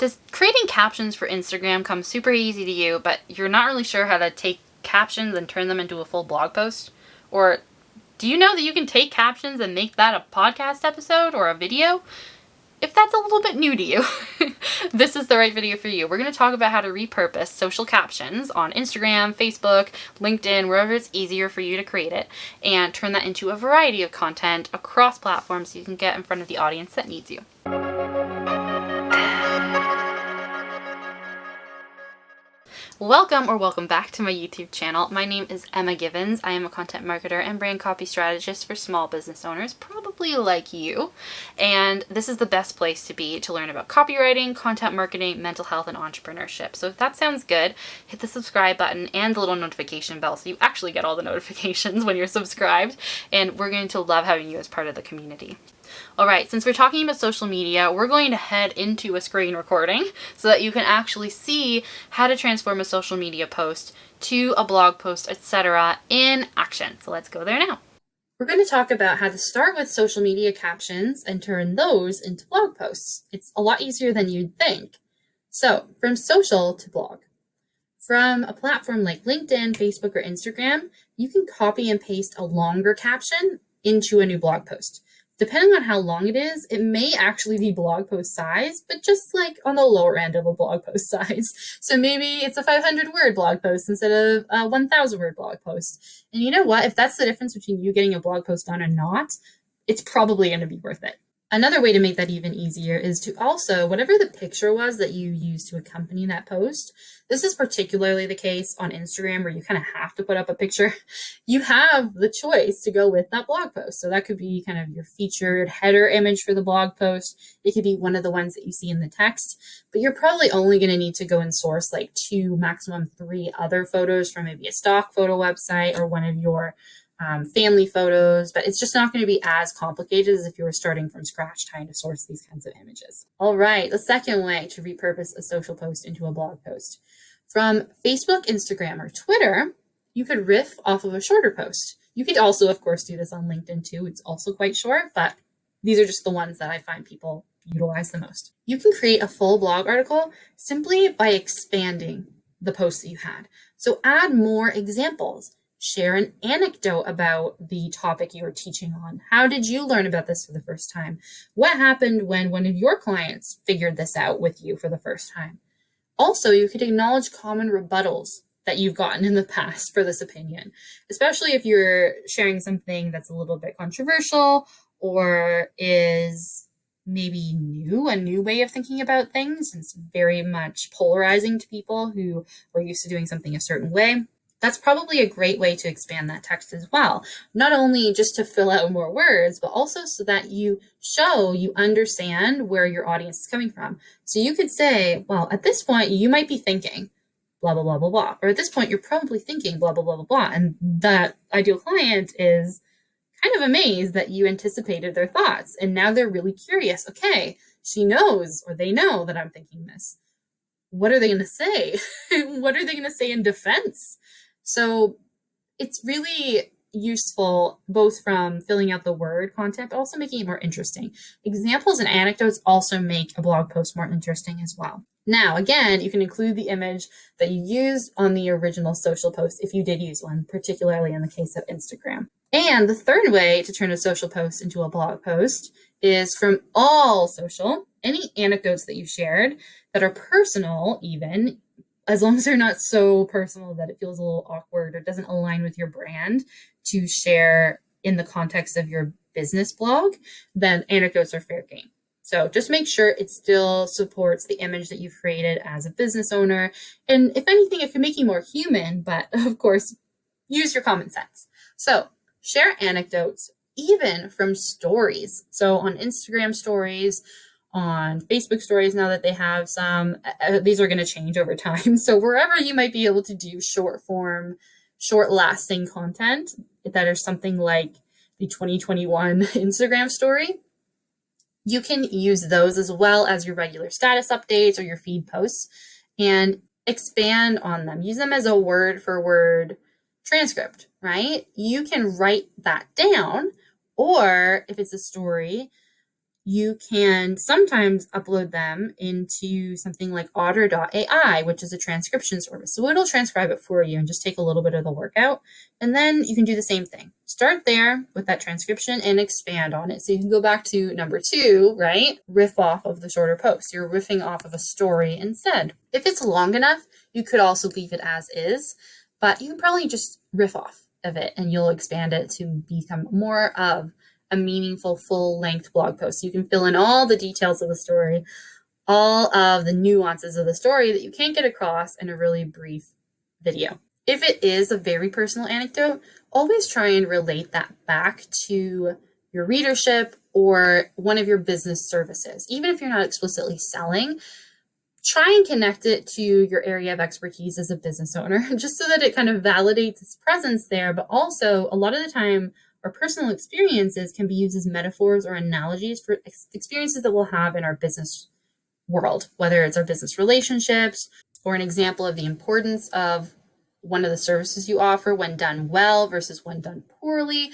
Does creating captions for Instagram come super easy to you, but you're not really sure how to take captions and turn them into a full blog post? Or do you know that you can take captions and make that a podcast episode or a video? If that's a little bit new to you, this is the right video for you. We're going to talk about how to repurpose social captions on Instagram, Facebook, LinkedIn, wherever it's easier for you to create it, and turn that into a variety of content across platforms so you can get in front of the audience that needs you. Welcome back to my YouTube channel. My name is Emma Givens. I am a content marketer and brand copy strategist for small business owners, probably like you. And this is the best place to be to learn about copywriting, content marketing, mental health, and entrepreneurship. So if that sounds good, hit the subscribe button and the little notification bell so you actually get all the notifications when you're subscribed. And we're going to love having you as part of the community. All right, since we're talking about social media, we're going to head into a screen recording so that you can actually see how to transform a social media post to a blog post, etc. in action. So let's go there now. We're going to talk about how to start with social media captions and turn those into blog posts. It's a lot easier than you'd think. So from social to blog. From a platform like LinkedIn, Facebook, or Instagram, you can copy and paste a longer caption into a new blog post. Depending on how long it is, it may actually be blog post size, but just like on the lower end of a blog post size. So maybe it's a 500-word blog post instead of a 1,000-word blog post. And you know what? If that's the difference between you getting a blog post done and not, it's probably going to be worth it. Another way to make that even easier is to also, whatever the picture was that you used to accompany that post, this is particularly the case on Instagram where you kind of have to put up a picture. You have the choice to go with that blog post. So that could be kind of your featured header image for the blog post. It could be one of the ones that you see in the text, but you're probably only going to need to go and source like 2, maximum 3 other photos from maybe a stock photo website or one of your family photos, but it's just not going to be as complicated as if you were starting from scratch trying to source these kinds of images. All right, the second way to repurpose a social post into a blog post. From Facebook, Instagram, or Twitter, you could riff off of a shorter post. You could also, of course, do this on LinkedIn too. It's also quite short, but these are just the ones that I find people utilize the most. You can create a full blog article simply by expanding the post that you had. So add more examples. Share an anecdote about the topic you were teaching on. How did you learn about this for the first time? What happened when one of your clients figured this out with you for the first time? Also, you could acknowledge common rebuttals that you've gotten in the past for this opinion, especially if you're sharing something that's a little bit controversial or is maybe a new way of thinking about things. It's very much polarizing to people who were used to doing something a certain way. That's probably a great way to expand that text as well. Not only just to fill out more words, but also so that you show you understand where your audience is coming from. So you could say, well, at this point, you might be thinking blah, blah, blah, blah, blah. Or at this point, you're probably thinking blah, blah, blah, blah, blah. And that ideal client is kind of amazed that you anticipated their thoughts. And now they're really curious. Okay, she knows or they know that I'm thinking this. What are they going to say? What are they going to say in defense? So it's really useful both from filling out the word content, but also making it more interesting. Examples and anecdotes also make a blog post more interesting as well. Now, again, you can include the image that you used on the original social post if you did use one, particularly in the case of Instagram. And the third way to turn a social post into a blog post is from all social, any anecdotes that you shared that are personal even, as long as they're not so personal that it feels a little awkward or doesn't align with your brand to share in the context of your business blog, then anecdotes are fair game. So just make sure it still supports the image that you've created as a business owner. And if anything, it can make you more human, but of course, use your common sense. So share anecdotes, even from stories. So on Instagram stories, on Facebook stories, now that they have some, these are going to change over time. So wherever you might be able to do short form, short lasting content that are something like the 2021 Instagram story, you can use those as well as your regular status updates or your feed posts and expand on them. Use them as a word for word transcript, right? You can write that down, or if it's a story, you can sometimes upload them into something like otter.ai, which is a transcription service. So it'll transcribe it for you and just take a little bit of the work out. And then you can do the same thing. Start there with that transcription and expand on it. So you can go back to number 2, right? Riff off of the shorter post. You're riffing off of a story instead. If it's long enough, you could also leave it as is, but you can probably just riff off of it and you'll expand it to become more of a meaningful full-length blog post. You can fill in all the details of the story, all of the nuances of the story that you can't get across in a really brief video. If it is a very personal anecdote, always try and relate that back to your readership or one of your business services. Even if you're not explicitly selling, try and connect it to your area of expertise as a business owner, just so that it kind of validates its presence there. But also, a lot of the time, our personal experiences can be used as metaphors or analogies for experiences that we'll have in our business world, whether it's our business relationships or an example of the importance of one of the services you offer when done well versus when done poorly.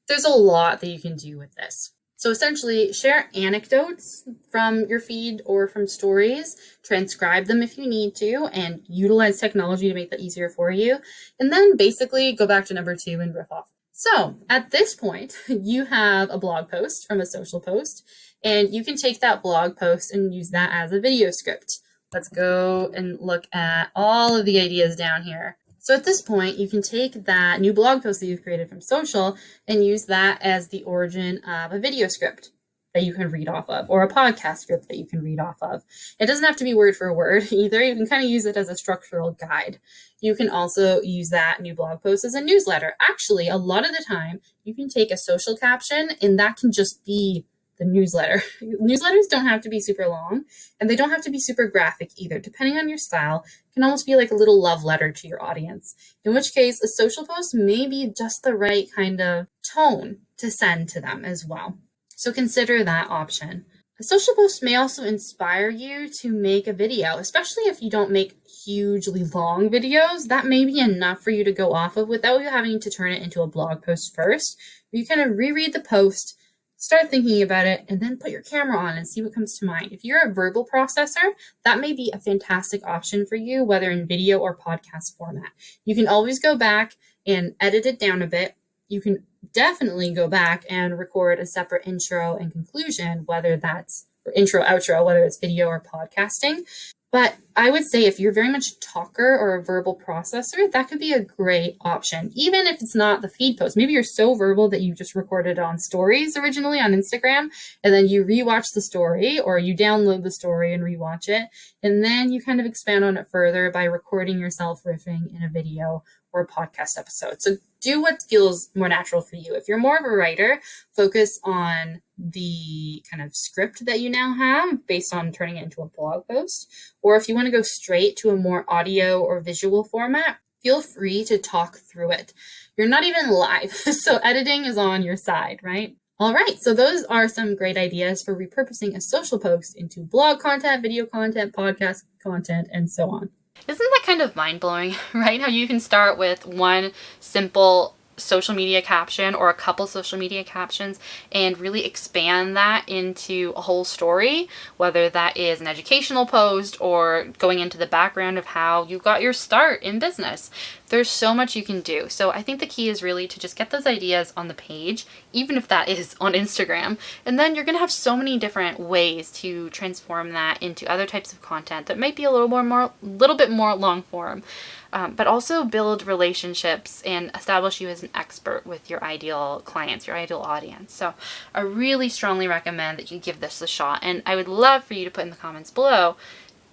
There's a lot that you can do with this. So essentially, share anecdotes from your feed or from stories, transcribe them if you need to, and utilize technology to make that easier for you. And then basically go back to number 2 and riff off. So at this point, you have a blog post from a social post, and you can take that blog post and use that as a video script. Let's go and look at all of the ideas down here. So at this point, you can take that new blog post that you've created from social and use that as the origin of a video script that you can read off of, or a podcast script that you can read off of. It doesn't have to be word for word either. You can kind of use it as a structural guide. You can also use that new blog post as a newsletter. Actually, a lot of the time, you can take a social caption and that can just be the newsletter. Newsletters don't have to be super long, and they don't have to be super graphic either. Depending on your style, it can almost be like a little love letter to your audience, in which case a social post may be just the right kind of tone to send to them as well. So consider that option. A social post may also inspire you to make a video, especially if you don't make hugely long videos. That may be enough for you to go off of without you having to turn it into a blog post first. You kind of reread the post, start thinking about it, and then put your camera on and see what comes to mind. If you're a verbal processor, that may be a fantastic option for you, whether in video or podcast format. You can always go back and edit it down a bit. You can definitely go back and record a separate intro and conclusion, whether that's or intro, outro, whether it's video or podcasting. But I would say if you're very much a talker or a verbal processor, that could be a great option, even if it's not the feed post. Maybe you're so verbal that you just recorded on stories originally on Instagram, and then you rewatch the story, or you download the story and rewatch it, and then you kind of expand on it further by recording yourself riffing in a video or a podcast episode. So do what feels more natural for you. If you're more of a writer, focus on the kind of script that you now have based on turning it into a blog post. Or if you want to go straight to a more audio or visual format, feel free to talk through it. You're not even live, so editing is on your side, right? All right, so those are some great ideas for repurposing a social post into blog content, video content, podcast content, and so on. Isn't that kind of mind-blowing, right? How you can start with one simple social media caption or a couple social media captions and really expand that into a whole story, whether that is an educational post or going into the background of how you got your start in business. There's so much you can do. So I think the key is really to just get those ideas on the page, even if that is on Instagram, and then you're going to have so many different ways to transform that into other types of content that might be a little bit more long form. But also build relationships and establish you as an expert with your ideal clients, your ideal audience. So I really strongly recommend that you give this a shot. And I would love for you to put in the comments below,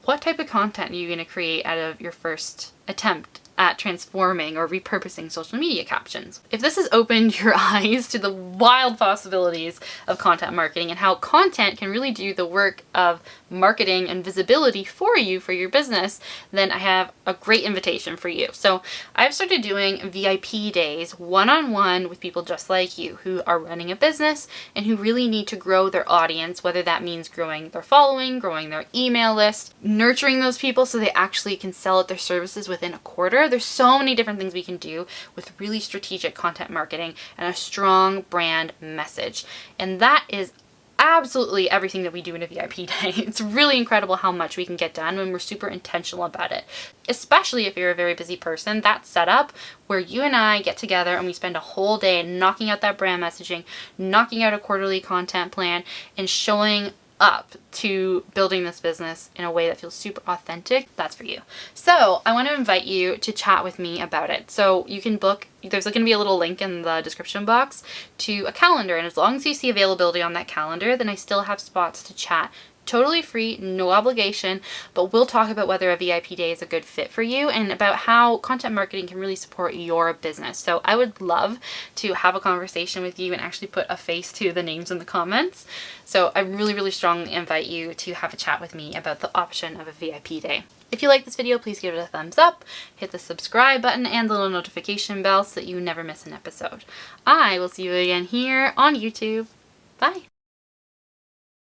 what type of content are you going to create out of your first attempt at transforming or repurposing social media captions? If this has opened your eyes to the wild possibilities of content marketing and how content can really do the work of marketing and visibility for you for your business, then I have a great invitation for you. So I've started doing VIP days one-on-one with people just like you who are running a business and who really need to grow their audience, whether that means growing their following, growing their email list, nurturing those people so they actually can sell their services within a quarter. There's so many different things we can do with really strategic content marketing and a strong brand message. And that is absolutely everything that we do in a VIP day. It's really incredible how much we can get done when we're super intentional about it. Especially if you're a very busy person, that setup where you and I get together and we spend a whole day knocking out that brand messaging, knocking out a quarterly content plan, and showing up to building this business in a way that feels super authentic, that's for you. So I want to invite you to chat with me about it. So you can book, there's going to be a little link in the description box to a calendar, and as long as you see availability on that calendar, then I still have spots to chat. Totally free, no obligation, but we'll talk about whether a VIP day is a good fit for you and about how content marketing can really support your business. So I would love to have a conversation with you and actually put a face to the names in the comments. So I really, really strongly invite you to have a chat with me about the option of a VIP day. If you like this video, please give it a thumbs up, hit the subscribe button and the little notification bell so that you never miss an episode. I will see you again here on YouTube. Bye.